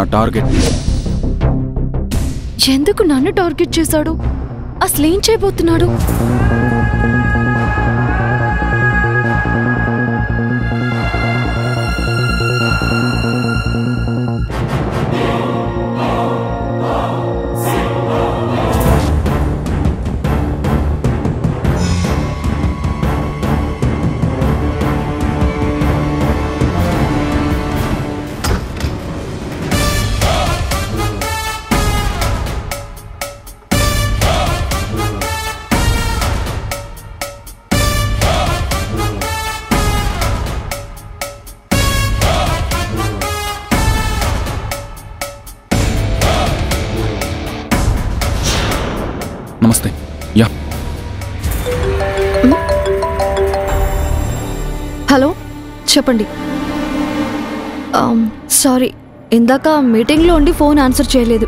నా టార్గెట్. ఎందుకు నన్ను టార్గెట్ చేశాడు? అసలేం చేయబోతున్నాడు? నమస్తే. యా, హలో, చెప్పండి. సారీ, ఇందాక మీటింగ్లో ఉండి ఫోన్ ఆన్సర్ చేయలేదు.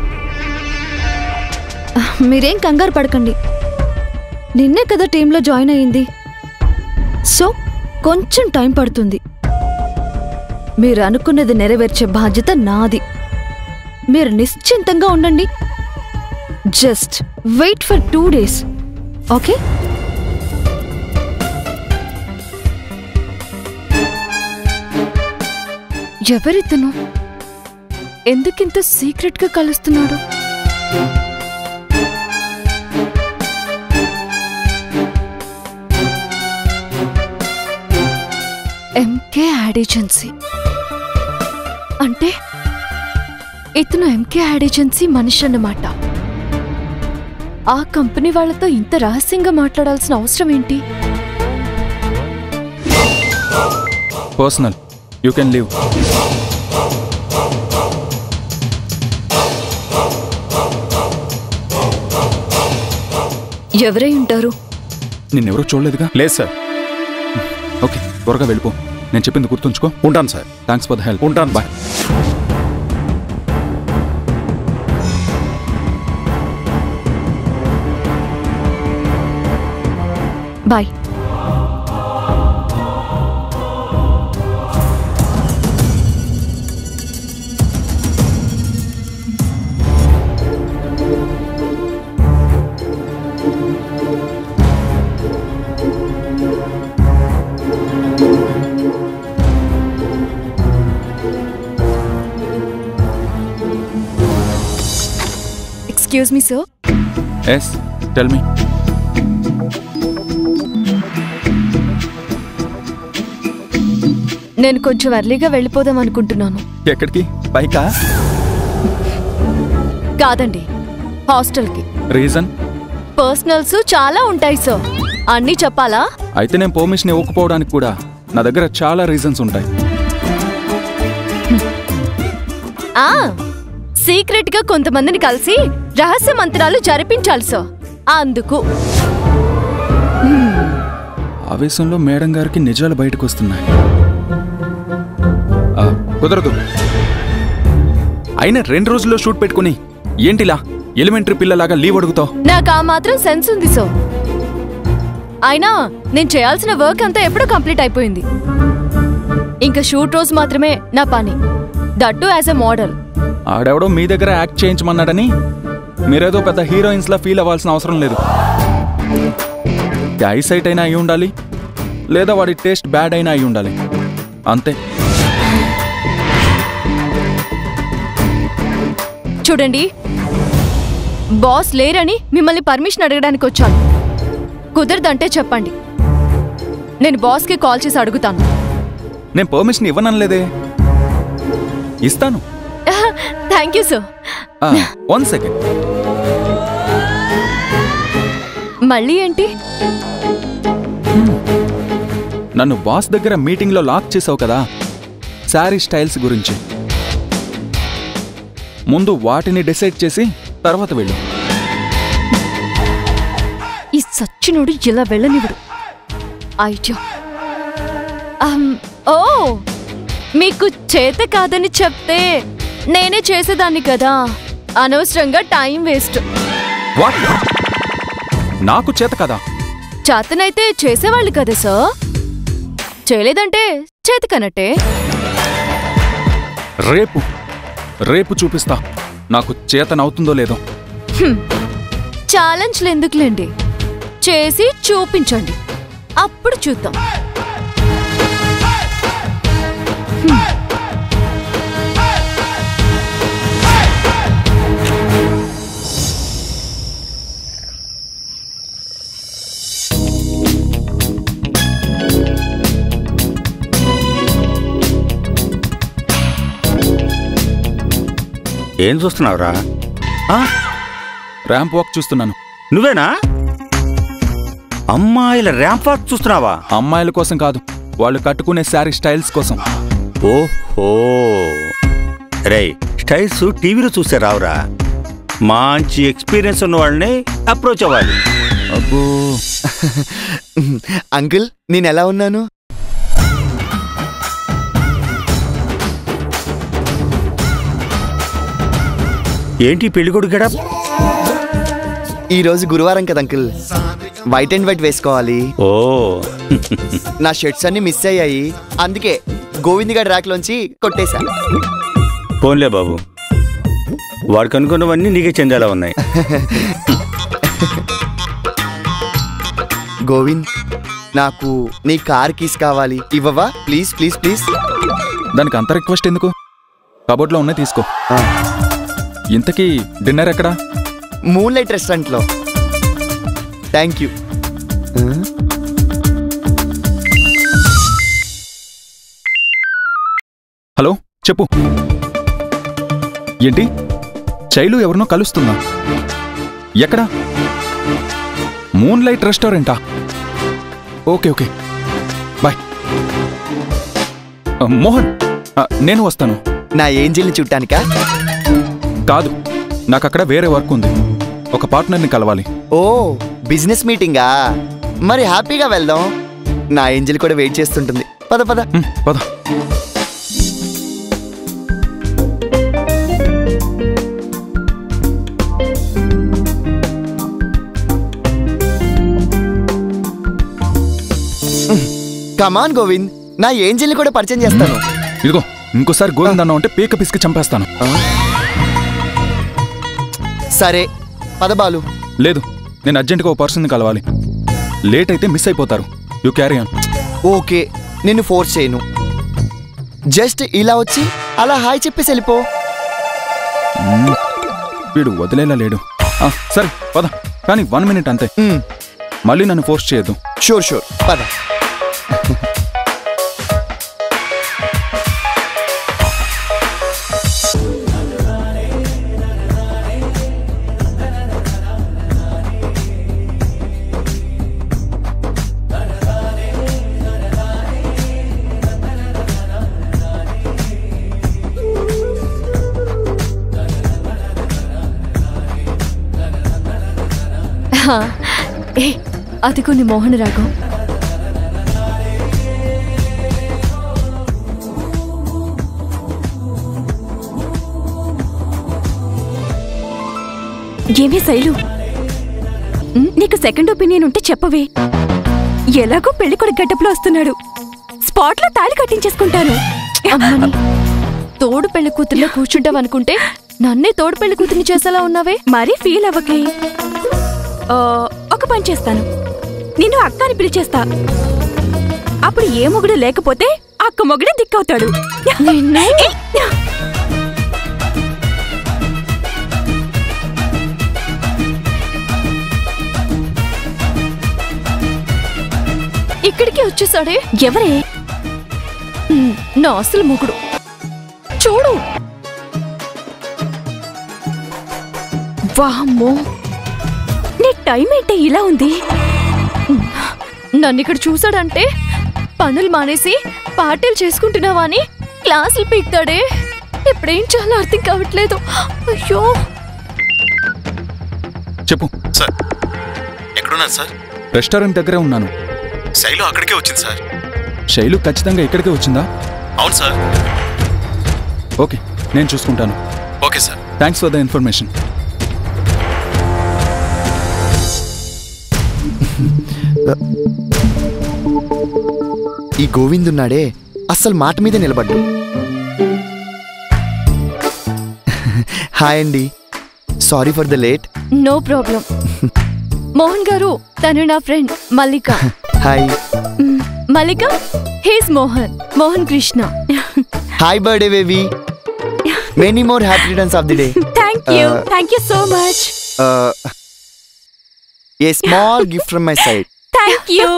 మీరేం కంగారు పడకండి, నిన్నే కదా టీంలో జాయిన్ అయ్యింది. సో కొంచెం టైం పడుతుంది. మీరు అనుకున్నది నెరవేర్చే బాధ్యత నాది. మీరు నిశ్చింతంగా ఉండండి. Just wait for 2 days, okay? ఎవరితను? ఎందుకింత సీక్రెట్ గా కలుస్తున్నాడు? ఎంకే యాడ్ ఏజెన్సీ అంటే ఇతను ఎంకే యాడ్ ఏజెన్సీ మనిషి అన్నమాట. ఆ కంపెనీ వాళ్ళతో ఇంత రహస్యంగా మాట్లాడాల్సిన అవసరం ఏంటి? Personal, you can leave. ఎవరై ఉంటారు? నిన్నెవరూ చూడలేదుగా? లేదు సార్. ఓకే, త్వరగా వెళ్ళిపో. నేను చెప్పింది గుర్తుంచుకో. ఉంటాను sir. Thanks for the help. ఉంటాను. Bye. Bye. Excuse me sir. Yes, tell me. నేను కొంచెం ఎర్లీగా వెళ్ళిపోదాం అనుకుంటున్నాను. ఎక్కడికి? బైకా? కాదండి, హాస్టల్కి. రీజన్? పర్సనల్స్ చాలా ఉంటాయి సార్. అన్నీ చెప్పాలా? అయితే నేను పర్మిషన్ ఇవ్వకపోవడానికి కూడా నా దగ్గర చాలా రీజన్స్ ఉంటాయి. సీక్రెట్ గా కొంతమందిని కలిసి రహస్య మంత్రాలు జరిపించాలి సార్, అందుకు. ఆవేశంలో మేడం గారికి నిజాలు బయటకు వస్తున్నాయి. కుదరదు. అయినా 2 రోజుల్లో షూట్ పెట్టుకుని ఏంటిలా ఎలిమెంటరీ పిల్లలాగా లీవ్ అడుగుతావు? నాకు ఆ మాత్రం సెన్స్ ఉంది సార్. అయినా నేను చేయాల్సిన వర్క్ అంతా ఎప్పుడో కంప్లీట్ అయిపోయింది. ఇంకా షూట్ రోజు మాత్రమే నా పని, దట్టు యాజ్ ఎ మోడల్. ఆడెవడో మీ దగ్గర యాక్ట్ చేయించమన్నాడని మీరేదో పెద్ద హీరోయిన్స్ లా ఫీల్ అవ్వాల్సిన అవసరం లేదు. ఐసైట్ అయినా అయి ఉండాలి, లేదా వాడి టేస్ట్ బ్యాడ్ అయినా అయి ఉండాలి, అంతే. చూడండి, బాస్ లేరని మిమ్మల్ని పర్మిషన్ అడగడానికి వచ్చాను. కుదరదంటే చెప్పండి, నేను బాస్కి కాల్ చేసి అడుగుతాను. నేను పర్మిషన్ ఇవ్వనలేదే, ఇస్తాను. Thank you sir. 1 second. మళ్ళీ ఏంటి? నన్ను బాస్ దగ్గర మీటింగ్లో లాక్ చేసావు కదా, శారీ స్టైల్స్ గురించి. ముందు వాటిని డిసైడ్ చేసి తర్వాత వెళ్ళు. ఈ సచ్చినోడు ఇలా వెళ్ళనివ్వడు. ఐడియా. ఓ, మీకు చేత కాదని చెప్తే నేనే చేసేదాన్ని కదా, అనవసరంగా టైం వేస్ట్. నాకు చేత కదా? చేతనైతే చేసేవాళ్ళు కదా సార్, చేయలేదంటే చేతకనట్టే. రేపు రేపు చూపిస్తా నాకు చేతనవుతుందో లేదో. ఛాలెంజ్లు ఎందుకులేండి, చేసి చూపించండి, అప్పుడు చూద్దాం. ఏం చూస్తున్నావురా? ర్యాంప్ వాక్ చూస్తున్నాను. నువ్వేనా? అమ్మాయిల ర్యాంప్ వాక్ చూస్తున్నావా? అమ్మాయిల కోసం కాదు, వాళ్ళు కట్టుకునే శారీ స్టైల్స్ కోసం. ఓహో రే, స్టైల్స్ టీవీలో చూస్తే రావురా, మంచి ఎక్స్పీరియన్స్ ఉన్న వాళ్ళని అప్రోచ్ అవ్వాలి. అబ్బో అంకుల్, నేను ఎలా ఉన్నాను? ఏంటి పెళ్ళికొడుకు గెటప్? ఈరోజు గురువారం కదా అంకుల్, వైట్ అండ్ వైట్ వేసుకోవాలి. ఓ నా షర్ట్స్ అన్ని మిస్ అయ్యాయి, అందుకే గోవింద్ గారి ర్యాక్లోంచి కొట్టేశా. పోన్లే బాబు, వాడు కనుక్కున్నవన్నీ నీకే చెందేలా ఉన్నాయి. గోవింద్, నాకు నీ కార్ కీస్ కావాలి, ఇవ్వవా? Please please please. దానికి అంత రిక్వెస్ట్ ఎందుకు? కబోర్డ్లో ఉన్నాయి, తీసుకో. ఇంతకీ డిన్నర్ ఎక్కడా? మూన్ లైట్ రెస్టారెంట్లో. Thank you. హలో, చెప్పు. ఏంటి, శైలు ఎవరినో కలుస్తుందా? ఎక్కడా? మూన్ లైట్ రెస్టారెంటా? Okay okay, bye. మోహన్, నేను వస్తాను. నా ఏంజిల్ని చూడటానికా? కాదు, నాకు అక్కడ వేరే వర్క్ ఉంది, ఒక పార్ట్నర్ని కలవాలి. ఓ, బిజినెస్ మీటింగా? మరి హ్యాపీగా వెళ్దాం, నా ఏంజిల్ కూడా వెయిట్ చేస్తుంటుంది. పద పద పద. కమాన్ గోవింద్, నా ఏంజిల్ని కూడా పరిచయం చేస్తాను. ఇదిగో, ఇంకోసారి గోవింద్ అన్న ఉంటే పీక పిసికి చంపేస్తాను. సరే పద బాలు. లేదు, నేను అర్జెంటుగా ఓ పర్సన్ని కలవాలి, లేట్ అయితే మిస్ అయిపోతారు. You carry on. ఓకే, నిన్ను ఫోర్స్ చేయను, జస్ట్ ఇలా వచ్చి అలా హాయ్ చెప్పేసి వెళ్ళిపో. వీడు వదిలేలా లేడు. సరే పద, కానీ 1 minute అంతే, మళ్ళీ నన్ను ఫోర్స్ చేయొద్దు. షూర్ షూర్, పద. అది కొన్ని మోహన రాగం. ఏమే శైలు, నీకు సెకండ్ ఒపీనియన్ ఉంటే చెప్పవే. ఎలాగో పెళ్లికొడుకు గెటప్లో వస్తున్నాడు, స్పాట్లో తాళి కట్టించేసుకుంటాను. అమ్మని, తోడు పెళ్లి కూతుర్లో కూర్చుంటావనుకుంటే నన్నే తోడు పెళ్లి కూతుర్ని చేసేలా ఉన్నావే. మరీ ఫీల్ అవ్వకే. ఒక పని చేస్తాను, నిన్ను అక్క అని పిలిచేస్తా. అప్పుడు ఏ మొగుడు లేకపోతే అక్క మొగుడే దిక్కవుతాడు. ఇక్కడికి వచ్చేసాడే. ఎవరే? నా అసలు మొగుడు. చూడు. వామ్మో, నీ టైం ఏంటే ఇలా ఉంది? నన్ను ఇక్కడ చూసాడంటే పనులు మానేసి పార్టీలు చేసుకుంటున్నావా అని క్లాసులు పీక్తాడే. ఇప్పుడేం చాలా అర్థం కావట్లేదు. అయ్యో. చెప్పు సార్. ఎక్కడున్నాను సార్? రెస్టారెంట్ దగ్గరే ఉన్నాను. శైలు అక్కడికే వచ్చింది సార్. శైలు ఖచ్చితంగా ఇక్కడికే వచ్చిందా? అవును సార్. ఓకే, నేను చూసుకుంటాను. Okay sir. Thanks for the information. ఈ గోవింద్ ఉన్నాడే, అస్సలు మాట మీద నిలబడ్డు. హాయ్ అండి, sorry for the late. No problem. Mohan గారు, తను నా friend Mallika. Hi. Mallika, he's Mohan, Mohan Krishna. Hi birthday baby, many more happy returns of the day. Thank you so much. A small gift from my side. Thank you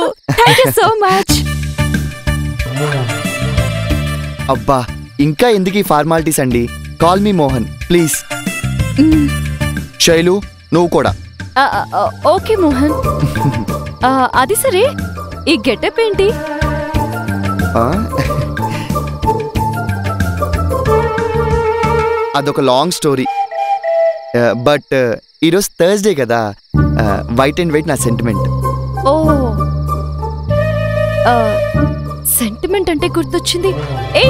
so much. అబ్బా, ఇంకా ఎందుకు ఈ formalities అండి? Call me Mohan please. Shailu, నువ్వు కూడా. Okay Mohan. అది సరే, ఈ గెటప్ ఏంటి? అదొక లాంగ్ స్టోరీ. బట్ ఈరోజు థర్స్డే కదా, వైట్ అండ్ వైట్ నా సెంటిమెంట్. ఓ, సెంటిమెంట్ అంటే గుర్తొచ్చింది. ఏ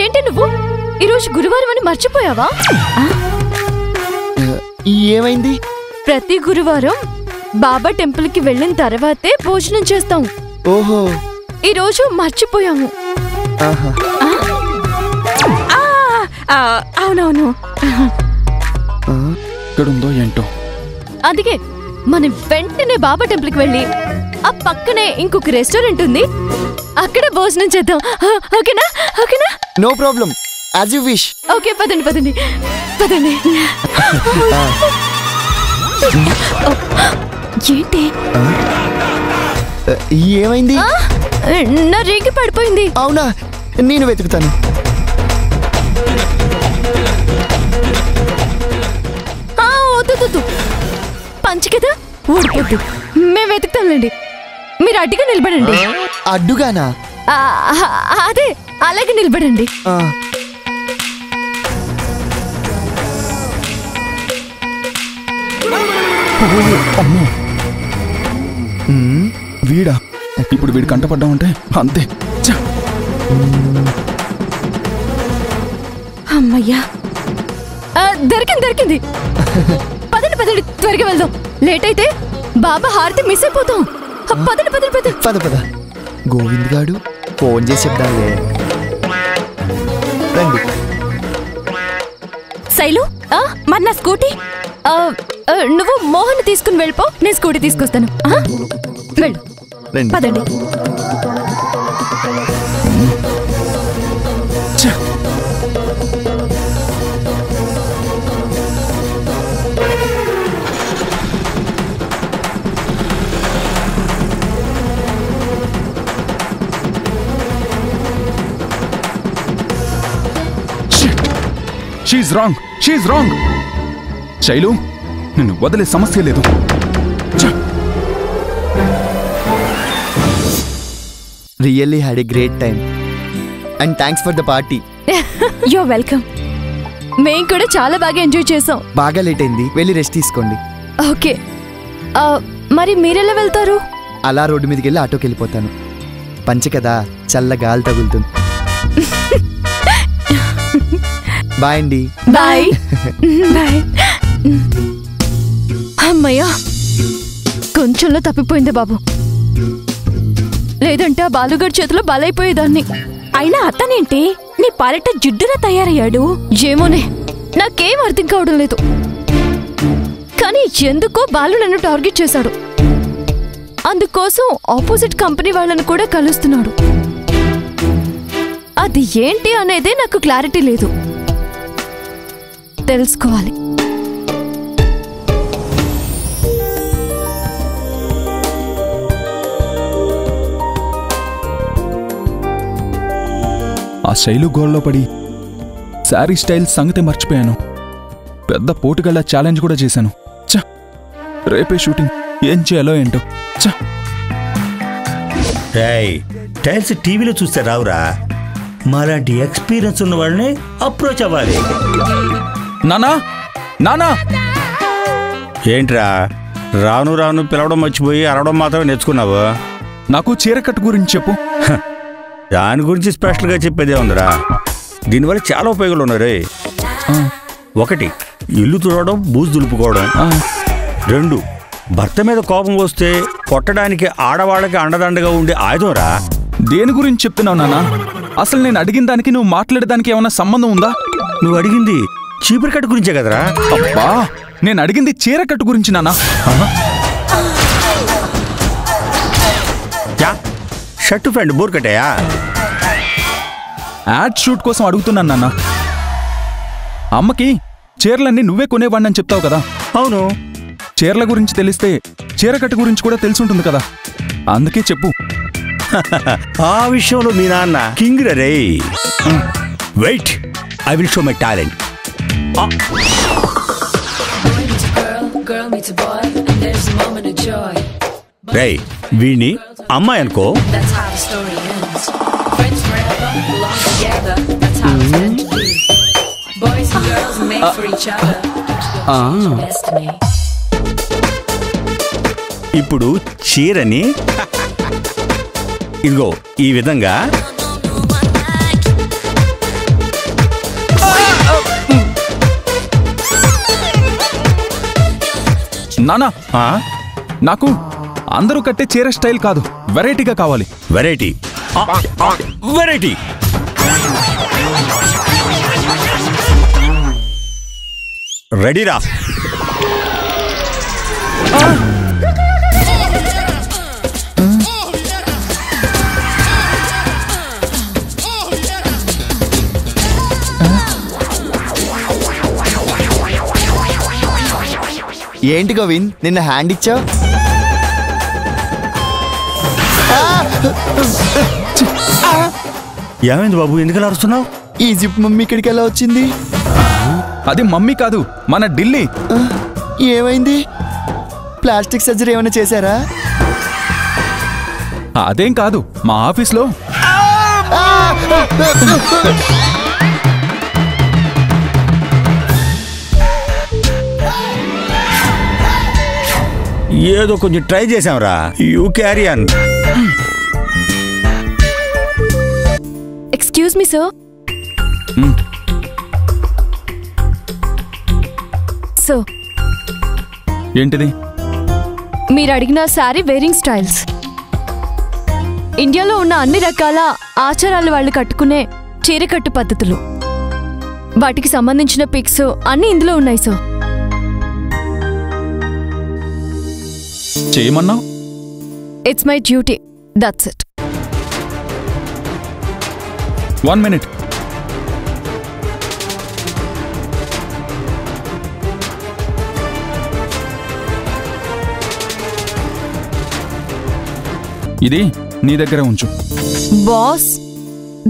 ఏంటి నువ్వు ఈరోజు గురువారం అని మర్చిపోయావా? ఏమైంది? ప్రతి గురువారం బాబా టెంపుల్ కి వెళ్ళిన తర్వాతే భోజనం చేస్తాం. ఓహో, ఈరోజు మర్చిపోయాము. అవునవును. ఇక్కడుందో ఏంటో. అందుకే మనం వెంటనే బాబా టెంపుల్ కి వెళ్ళి ఆ పక్కనే ఇంకొక రెస్టారెంట్ ఉంది, అక్కడే భోజనం చేద్దాం. ఓకేనా? ఓకేనా? No problem, as you wish. Okay, పదండి పదండి పదండి. ఏంటి? ఏమైంది? నా రేగి పడిపోయింది. అవునా, నేను వెతుకుతాను. వద్దు, పంచి కదా ఊడిపోద్దు. మేము వెతుకుతాంలేండి, మీరు అడ్డుగా నిలబడండి. అడ్డుగానా? అదే, అలాగే నిలబడండి. వీడా? ఇప్పుడు వీడు కంటపడ్డామంటే అంతే. అమ్మయ్యా, దొరికింది. పదండి పదండి, త్వరగా వెళ్దాం. లేట్ అయితే బాబా హారతి మిస్ అయిపోతాం. పదండి పదండి పదండి. పద. గోవింద్ గాడు ఫోన్ చేసి చెప్దాలే. రండి. శైలు, మరి నా స్కూటీ? నువ్వు మోహన్ తీసుకుని వెళ్ళిపో, నేను స్కూటీ తీసుకొస్తాను. వెళ్ళు. రండి. పదండి. She's wrong. శైలు, నిన్ను వదిలే సమస్య లేదు. Really had a great time and thanks for the party. You're welcome. మేం కూడా చాలా బాగా ఎంజాయ్ చేసాం. బాగా లేట్ అయింది, వెళ్ళి రెస్ట్ తీసుకోండి. ఓకే, మరి మీరెలా వెళ్తారు? అలా రోడ్డు మీదకి వెళ్ళి ఆటోకి వెళ్ళిపోతాను. పంచి కదా, చల్ల గాలి తగులుతుంది. బాయ్ అండి. బాయ్. బాయ్. అమ్మయ్యా, కొంచెంలో తప్పిపోయింది బాబు, లేదంటే ఆ బాలుగాడి చేతిలో బలైపోయేదాన్ని. అయినా అతనేంటి నీ పాలిట జిడ్డులా తయారయ్యాడు? ఏమోనే, నాకేం అర్థం కావడం లేదు. కానీ ఎందుకో బాలు నన్ను టార్గెట్ చేశాడు. అందుకోసం ఆపోజిట్ కంపెనీ వాళ్ళని కూడా కలుస్తున్నాడు. అది ఏంటి అనేదే నాకు క్లారిటీ లేదు, తెలుసుకోవాలి. ఆ శైలు గోల్లో పడి శారీ స్టైల్ సంగతి మర్చిపోయాను. పెద్ద పోటుగళ్ళ ఛాలెంజ్ కూడా చేశాను. రేపే షూటింగ్, ఏం చేయాలో ఏంటో. టైల్స్ టీవీలో చూస్తే రావురా, మాలాంటి ఎక్స్పీరియన్స్ ఉన్న వాళ్ళని అప్రోచ్ అవ్వాలి. నానా, ఏంట్రా రాను రాను పిలవడం మర్చిపోయి అరవడం మాత్రమే నేర్చుకున్నావు? నాకు చీరకట్టు గురించి చెప్పు. దాని గురించి స్పెషల్గా చెప్పేదే ఉందిరా. దీనివల్ల చాలా ఉపయోగాలు ఉన్నాయి. 1, ఇల్లు తుడవడం, బూజు దులుపుకోవడం. 2, భర్త మీద కోపం వస్తే కొట్టడానికి ఆడవాళ్ళకి అండదండగా ఉండే ఆయుధంరా. దేని గురించి చెప్తున్నావు నాన్న? అసలు నేను అడిగిన దానికి నువ్వు మాట్లాడేదానికి ఏమైనా సంబంధం ఉందా? నువ్వు అడిగింది చీపురు కట్టు గురించే కదరా. అబ్బా నేను అడిగింది చీర కట్టు గురించి నాన్న. షర్టు ఫ్రెండ్ బోర్ కట్టాయా? యాడ్ షూట్ కోసం అడుగుతున్నాను నాన్న. అమ్మకి చీరలన్నీ నువ్వే కొనేవాడిని చెప్తావు కదా. అవును. చీరల గురించి తెలిస్తే చీరకట్టు గురించి కూడా తెలుసుంటుంది కదా, అందుకే చెప్పు. ఆ విషయంలో మీ నాన్న కింగ్ రే. Wait, I will show my talent. రే, వీణ్ణి అమ్మాయి అనుకో. ఇప్పుడు చీరని ఇదిగో ఈ విధంగా నానా, నాకు అందరూ కట్టే చీర స్టైల్ కాదు, వెరైటీగా కావాలి. Variety variety. రెడీరా? ఏంటి గోవింద్ నిన్న హ్యాండ్ ఇచ్చావు? ఏమైంది బాబు, ఎందుకు అరుస్తున్నావు? ఈ జిప్ మమ్మీ ఇక్కడికి ఎలా వచ్చింది? అది మమ్మీ కాదు, మన ఢిల్లీ. ఏమైంది? ప్లాస్టిక్ సర్జరీ ఏమైనా చేశారా? అదేం కాదు, మా ఆఫీస్లో ఏదో కొంచెం ట్రై చేసాంరా. You carry on. Excuse me sir. So ఏంటిది? మీరు అడిగిన శారీ వేరింగ్ స్టైల్స్. ఇండియాలో ఉన్న అన్ని రకాల ఆచారాలు వాళ్ళు కట్టుకునే చీరకట్టు పద్ధతులు, వాటికి సంబంధించిన పిక్స్ అన్ని ఇందులో ఉన్నాయి సార్. చేయమన్నావు? It's my duty, that's it. 1 minute. ఇది నీ దగ్గర ఉంచు. బాస్,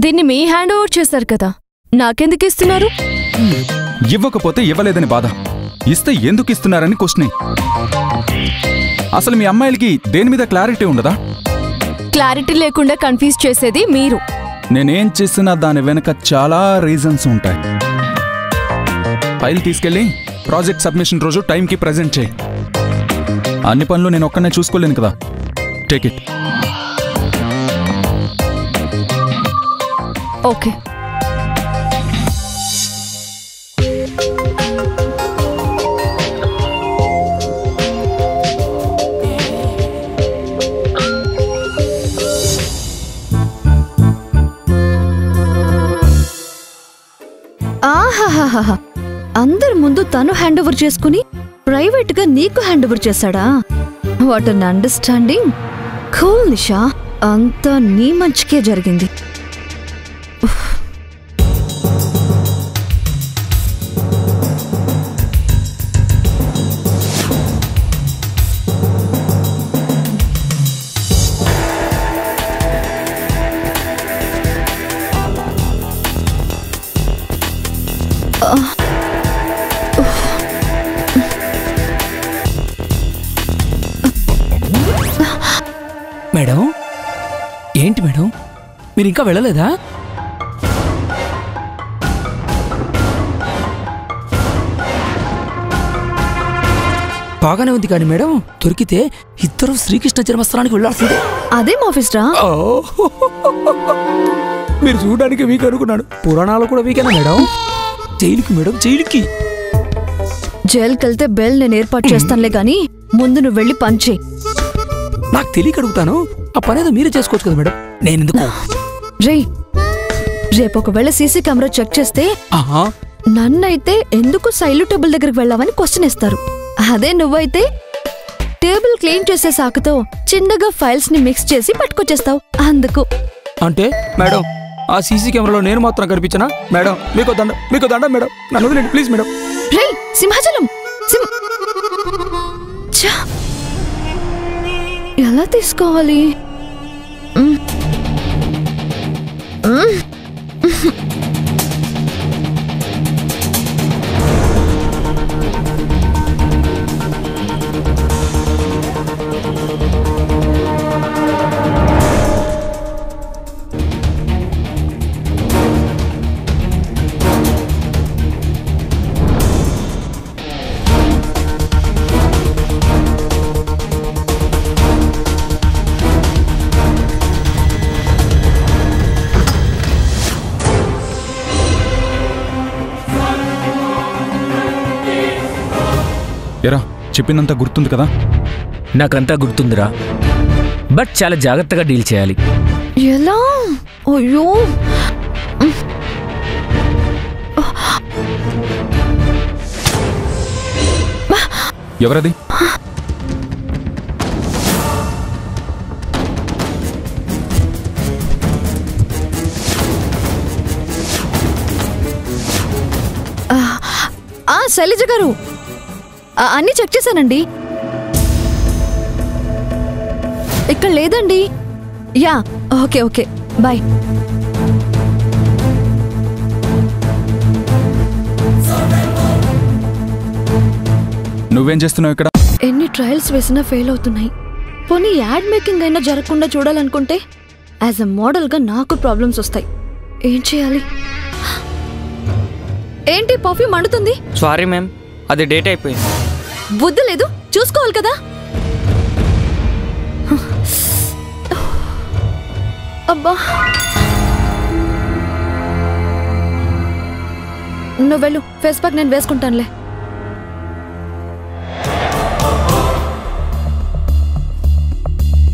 దీన్ని మీ హ్యాండ్ ఓవర్ చేశారు కదా, నాకెందుకు ఇస్తున్నారు? ఇవ్వకపోతే ఇవ్వలేదని బాధ, ఇస్తే ఎందుకు ఇస్తున్నారని క్వశ్చన్. అసలు మీ అమ్మాయిలకి దేని మీద క్లారిటీ ఉండదా? క్లారిటీ లేకుండా కన్ఫ్యూజ్ చేసేది మీరు. నేనేం చేసినా దాని వెనక చాలా రీజన్స్ ఉంటాయి. ఫైల్ తీసుకెళ్ళి ప్రాజెక్ట్ సబ్మిషన్ రోజు టైంకి ప్రెజెంట్ చేయి. అన్ని పనులు నేను ఒక్కనే చూసుకోలేను కదా. Take it. ఓకే. ఆహాహాహా, అందరి ముందు తను హ్యాండ్ ఓవర్ చేసుకుని ప్రైవేట్ గా నీకు హ్యాండ్ ఓవర్ చేశాడా? What an understanding. కూల్ నిషా, అంతా నీ మంచికే జరిగింది. మేడం, ఏంటి మేడం మీరు ఇంకా వెళ్ళలేదా? బాగానే ఉంది కానీ మేడం, దొరికితే ఇద్దరు శ్రీకృష్ణ జన్మస్థానానికి వెళ్ళాల్సిందే. అదేం ఆఫీస్ రా? మీరు చూడడానికి వీక్ అనుకున్నాను, పురాణాలు కూడా వీకేనా మేడం? జైలుకి మేడం, జైలుకి. జైలుకి వెళ్తే బెల్ నేను ఏర్పాటు చేస్తానులే గాని ముందు నువ్వు వెళ్ళి పని చేయి. నాకు తెలియక అడుగుతాను, ఆ పని ఏదో మీరే చేసుకోవచ్చు కదా మేడం, నేను ఎందుకు? రే, రేపు ఒకవేళ సీసీ కెమెరా చెక్ చేస్తే నన్నైతే ఎందుకు శైలు టేబుల్ దగ్గరికి వెళ్ళావని క్వశ్చన్ ఇస్తారు. అదే నువ్వైతే టేబుల్ క్లీన్ చేసే సాకుతో చిన్నగా ఫైల్స్ ని మిక్స్ చేసి పట్టుకొచ్చేస్తావు. అందుకు అంటే మేడం ఆ సీసీ కెమెరాలో నేను మాత్రం కనిపించనా? మేడం మీకు దండం మేడం, నన్ను వదిలేండి ప్లీజ్ మేడం. రేయ్ సింహాచలం ఛ! ఎలా తీసుకోవాలి? ఎరా చెప్పిందంతా గుర్తుంది కదా? నాకంతా గుర్తుందిరా, బట్ చాలా జాగ్రత్తగా డీల్ చేయాలి. ఎలా? అయ్యో ఎవరది? శైలజ గారు, అన్నీ చెక్ చేశానండి. ఇక్కడ లేదండి. Yeah okay okay bye. నువ్వేం చేస్తున్నావు ఇక్కడ? ఎన్ని ట్రయల్స్ వేసినా ఫెయిల్ అవుతున్నాయి. పోనీ యాడ్ మేకింగ్ అయినా జరగకుండా చూడాలనుకుంటే యాజ్ అ మోడల్గా నాకు ప్రాబ్లమ్స్ వస్తాయి. ఏం చేయాలి? ఏంటి పర్ఫ్యూమ్ మండుతుంది? సారీ మ్యామ్, అది డేట్ అయిపోయింది. బుద్ధి లేదు, చూసుకోవాలి కదా. అబ్బా నువ్వు వెళ్ళు, ఫేస్ ప్యాక్ నేను వేసుకుంటానులే.